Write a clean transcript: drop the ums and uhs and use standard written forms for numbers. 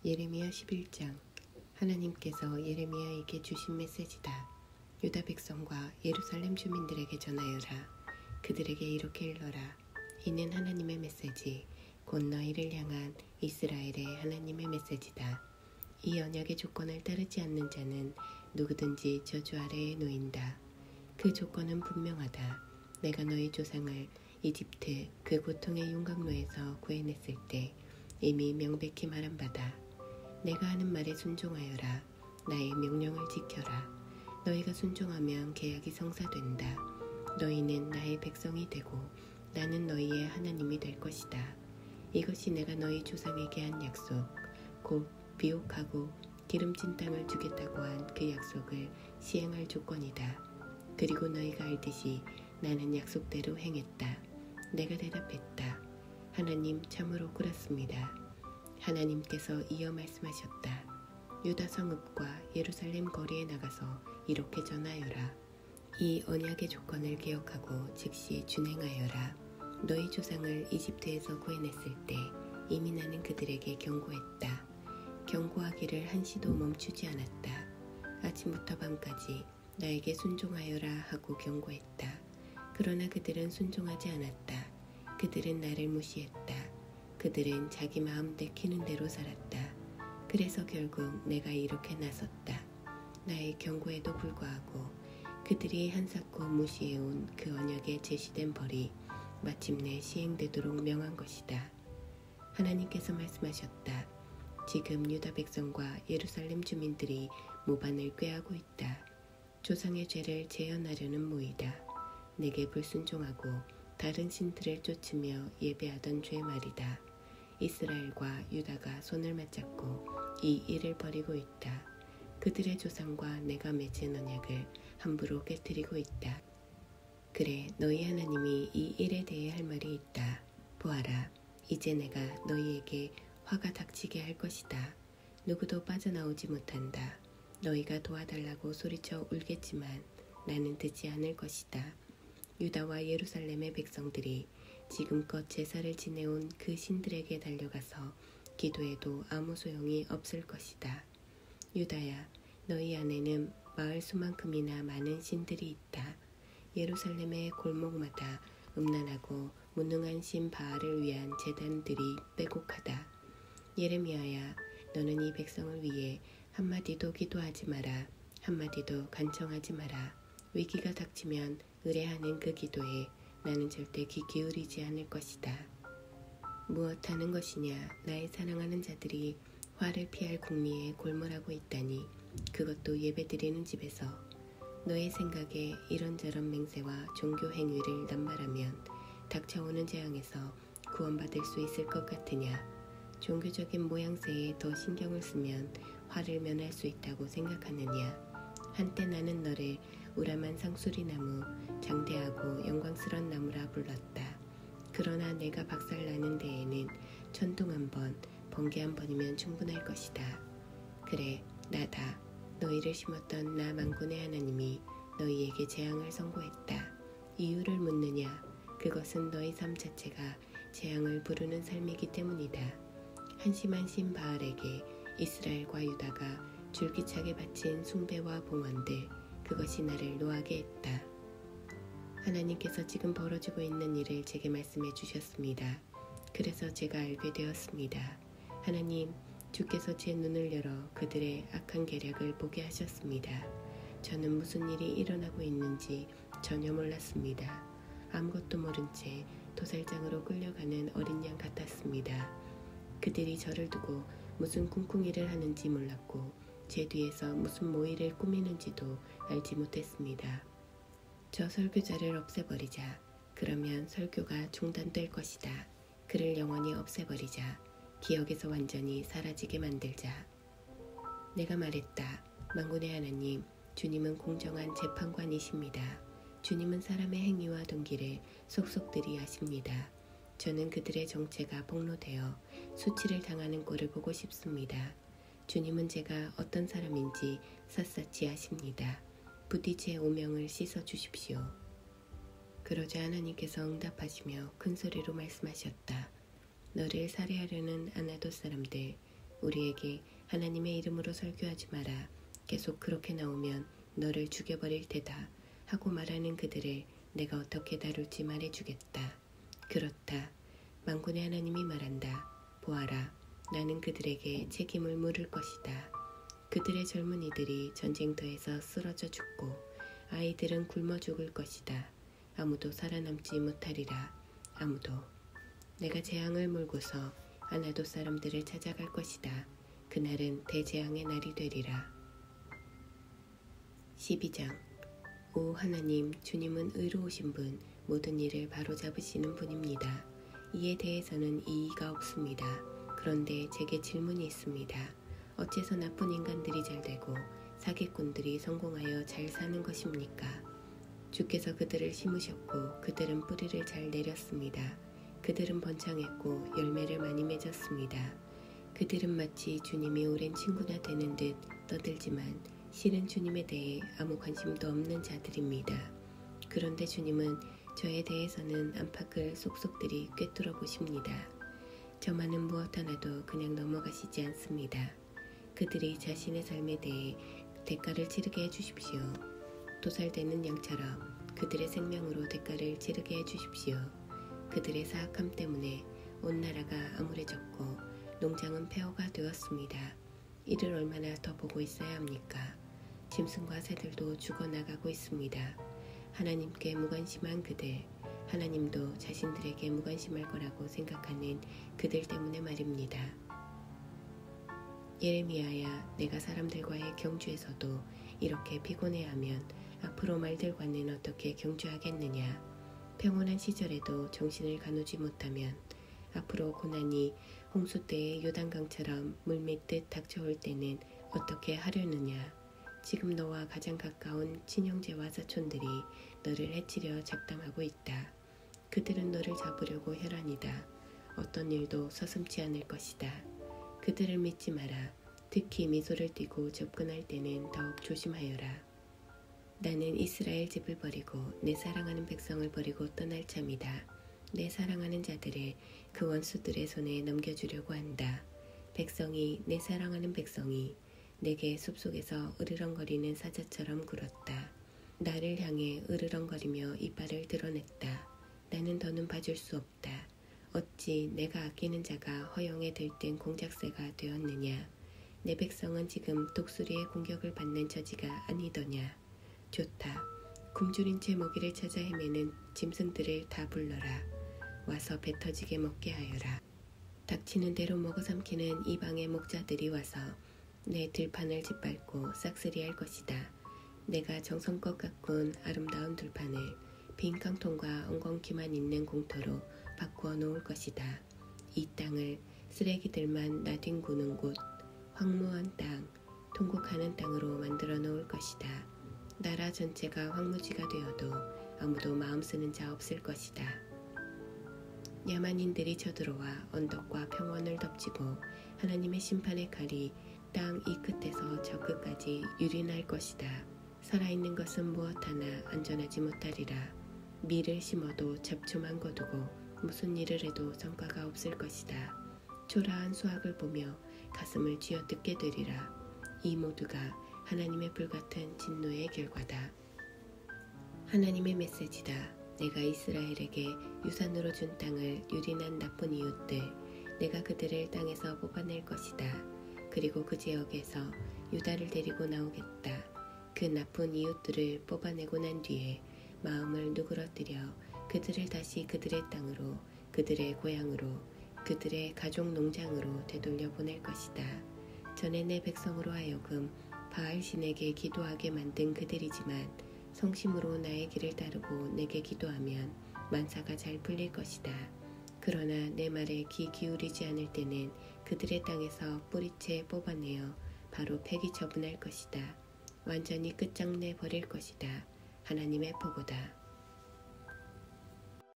예레미야 11장. 하나님께서 예레미야에게 주신 메시지다. 유다 백성과 예루살렘 주민들에게 전하여라. 그들에게 이렇게 일러라. 이는 하나님의 메시지, 곧 너희를 향한 이스라엘의 하나님의 메시지다. 이 언약의 조건을 따르지 않는 자는 누구든지 저주 아래에 놓인다. 그 조건은 분명하다. 내가 너희 조상을 이집트 그 고통의 윤곽로에서 구해냈을 때 이미 명백히 말한 바다. 내가 하는 말에 순종하여라. 나의 명령을 지켜라. 너희가 순종하면 계약이 성사된다. 너희는 나의 백성이 되고 나는 너희의 하나님이 될 것이다. 이것이 내가 너희 조상에게 한 약속, 곧 비옥하고 기름진 땅을 주겠다고 한 그 약속을 시행할 조건이다. 그리고 너희가 알듯이 나는 약속대로 행했다. 내가 대답했다. 하나님 참으로 그렇습니다. 하나님께서 이어 말씀하셨다. 유다 성읍과 예루살렘 거리에 나가서 이렇게 전하여라. 이 언약의 조건을 기억하고 즉시 준행하여라. 너희 조상을 이집트에서 구해냈을 때 이미 나는 그들에게 경고했다. 경고하기를 한시도 멈추지 않았다. 아침부터 밤까지 나에게 순종하여라 하고 경고했다. 그러나 그들은 순종하지 않았다. 그들은 나를 무시했다. 그들은 자기 마음 내키는 대로 살았다. 그래서 결국 내가 이렇게 나섰다. 나의 경고에도 불구하고 그들이 한사코 무시해온 그 언약에 제시된 벌이 마침내 시행되도록 명한 것이다. 하나님께서 말씀하셨다. 지금 유다 백성과 예루살렘 주민들이 모반을 꾀하고 있다. 조상의 죄를 재현하려는 모이다. 내게 불순종하고 다른 신들을 쫓으며 예배하던 죄 말이다. 이스라엘과 유다가 손을 맞잡고 이 일을 벌이고 있다. 그들의 조상과 내가 맺은 언약을 함부로 깨뜨리고 있다. 그래, 너희 하나님이 이 일에 대해 할 말이 있다. 보아라, 이제 내가 너희에게 화가 닥치게 할 것이다. 누구도 빠져나오지 못한다. 너희가 도와달라고 소리쳐 울겠지만 나는 듣지 않을 것이다. 유다와 예루살렘의 백성들이 지금껏 제사를 지내온 그 신들에게 달려가서 기도해도 아무 소용이 없을 것이다. 유다야, 너희 안에는 마을 수만큼이나 많은 신들이 있다. 예루살렘의 골목마다 음란하고 무능한 신 바알을 위한 제단들이 빼곡하다. 예레미야야, 너는 이 백성을 위해 한마디도 기도하지 마라. 한마디도 간청하지 마라. 위기가 닥치면 의뢰하는 그 기도에 나는 절대 귀 기울이지 않을 것이다. 무엇 하는 것이냐? 나의 사랑하는 자들이 화를 피할 공리에 골몰하고 있다니, 그것도 예배드리는 집에서. 너의 생각에 이런저런 맹세와 종교 행위를 낱말하면 닥쳐오는 재앙에서 구원받을 수 있을 것 같으냐? 종교적인 모양새에 더 신경을 쓰면 화를 면할 수 있다고 생각하느냐? 한때 나는 너를 우람한 상수리나무, 장대하고 영광스런 나무라 불렀다. 그러나 내가 박살나는 데에는 천둥 한 번, 번개 한 번이면 충분할 것이다. 그래, 나다. 너희를 심었던 나 만군의 하나님이 너희에게 재앙을 선고했다. 이유를 묻느냐? 그것은 너희 삶 자체가 재앙을 부르는 삶이기 때문이다. 한심한 신 바알에게 이스라엘과 유다가 줄기차게 바친 숭배와 봉헌들, 그것이 나를 노하게 했다. 하나님께서 지금 벌어지고 있는 일을 제게 말씀해 주셨습니다. 그래서 제가 알게 되었습니다. 하나님, 주께서 제 눈을 열어 그들의 악한 계략을 보게 하셨습니다. 저는 무슨 일이 일어나고 있는지 전혀 몰랐습니다. 아무것도 모른 채 도살장으로 끌려가는 어린 양 같았습니다. 그들이 저를 두고 무슨 꿍꿍이를 하는지 몰랐고 제 뒤에서 무슨 모의를 꾸미는지도 알지 못했습니다. 저 설교자를 없애버리자. 그러면 설교가 중단될 것이다. 그를 영원히 없애버리자. 기억에서 완전히 사라지게 만들자. 내가 말했다. 만군의 하나님, 주님은 공정한 재판관이십니다. 주님은 사람의 행위와 동기를 속속들이 아십니다. 저는 그들의 정체가 폭로되어 수치를 당하는 꼴을 보고 싶습니다. 주님은 제가 어떤 사람인지 샅샅이 아십니다. 부디 제 오명을 씻어주십시오. 그러자 하나님께서 응답하시며 큰 소리로 말씀하셨다. 너를 살해하려는 아나돗 사람들, 우리에게 하나님의 이름으로 설교하지 마라. 계속 그렇게 나오면 너를 죽여버릴 테다 하고 말하는 그들을 내가 어떻게 다룰지 말해주겠다. 그렇다. 만군의 하나님이 말한다. 보아라. 나는 그들에게 책임을 물을 것이다. 그들의 젊은이들이 전쟁터에서 쓰러져 죽고 아이들은 굶어 죽을 것이다. 아무도 살아남지 못하리라. 아무도. 내가 재앙을 몰고서 아나돗 사람들을 찾아갈 것이다. 그날은 대재앙의 날이 되리라. 12장. 오 하나님, 주님은 의로우신 분, 모든 일을 바로잡으시는 분입니다. 이에 대해서는 이의가 없습니다. 그런데 제게 질문이 있습니다. 어째서 나쁜 인간들이 잘되고 사기꾼들이 성공하여 잘 사는 것입니까? 주께서 그들을 심으셨고 그들은 뿌리를 잘 내렸습니다. 그들은 번창했고 열매를 많이 맺었습니다. 그들은 마치 주님이 오랜 친구나 되는 듯 떠들지만 실은 주님에 대해 아무 관심도 없는 자들입니다. 그런데 주님은 저에 대해서는 안팎을 속속들이 꿰뚫어 보십니다. 저만은 무엇 하나도 그냥 넘어가시지 않습니다. 그들이 자신의 삶에 대해 대가를 치르게 해주십시오. 도살되는 양처럼 그들의 생명으로 대가를 치르게 해주십시오. 그들의 사악함 때문에 온 나라가 암울해졌고 농장은 폐허가 되었습니다. 이를 얼마나 더 보고 있어야 합니까? 짐승과 새들도 죽어나가고 있습니다. 하나님께 무관심한 그들, 하나님도 자신들에게 무관심할 거라고 생각하는 그들 때문에 말입니다. 예레미야야, 내가 사람들과의 경주에서도 이렇게 피곤해하면 앞으로 말들과는 어떻게 경주하겠느냐? 평온한 시절에도 정신을 가누지 못하면 앞으로 고난이 홍수 때의 요단강처럼 물밀듯 닥쳐올 때는 어떻게 하려느냐? 지금 너와 가장 가까운 친형제와 사촌들이 너를 해치려 작당하고 있다. 그들은 너를 잡으려고 혈안이다. 어떤 일도 서슴지 않을 것이다. 그들을 믿지 마라. 특히 미소를 띠고 접근할 때는 더욱 조심하여라. 나는 이스라엘 집을 버리고 내 사랑하는 백성을 버리고 떠날 참이다. 내 사랑하는 자들을 그 원수들의 손에 넘겨주려고 한다. 백성이, 내 사랑하는 백성이 내게 숲속에서 으르렁거리는 사자처럼 굴었다. 나를 향해 으르렁거리며 이빨을 드러냈다. 나는 더는 봐줄 수 없다. 어찌 내가 아끼는 자가 허영에 들뜬 공작새가 되었느냐. 내 백성은 지금 독수리의 공격을 받는 처지가 아니더냐. 좋다. 굶주린 채 먹이를 찾아 헤매는 짐승들을 다 불러라. 와서 배 터지게 먹게 하여라. 닥치는 대로 먹어 삼키는 이방의 목자들이 와서 내 들판을 짓밟고 싹쓸이할 것이다. 내가 정성껏 가꾼 아름다운 들판을 빈 깡통과 엉겅퀴만 있는 공터로 바꾸어 놓을 것이다. 이 땅을 쓰레기들만 나뒹구는 곳, 황무한 땅, 통곡하는 땅으로 만들어 놓을 것이다. 나라 전체가 황무지가 되어도 아무도 마음 쓰는 자 없을 것이다. 야만인들이 쳐들어와 언덕과 평원을 덮치고 하나님의 심판의 칼이 땅 이 끝에서 저 끝까지 유린할 것이다. 살아있는 것은 무엇 하나 안전하지 못하리라. 밀을 심어도 잡초만 거두고 무슨 일을 해도 성과가 없을 것이다. 초라한 수확을 보며 가슴을 쥐어뜯게 되리라. 이 모두가 하나님의 불같은 진노의 결과다. 하나님의 메시지다. 내가 이스라엘에게 유산으로 준 땅을 유린한 나쁜 이웃들, 내가 그들을 땅에서 뽑아낼 것이다. 그리고 그 지역에서 유다를 데리고 나오겠다. 그 나쁜 이웃들을 뽑아내고 난 뒤에 마음을 누그러뜨려 그들을 다시 그들의 땅으로, 그들의 고향으로, 그들의 가족 농장으로 되돌려 보낼 것이다. 전에 내 백성으로 하여금 바알 신에게 기도하게 만든 그들이지만 성심으로 나의 길을 따르고 내게 기도하면 만사가 잘 풀릴 것이다. 그러나 내 말에 귀 기울이지 않을 때는 그들의 땅에서 뿌리채 뽑아내어 바로 폐기 처분할 것이다. 완전히 끝장내 버릴 것이다. 하나님의 포고다.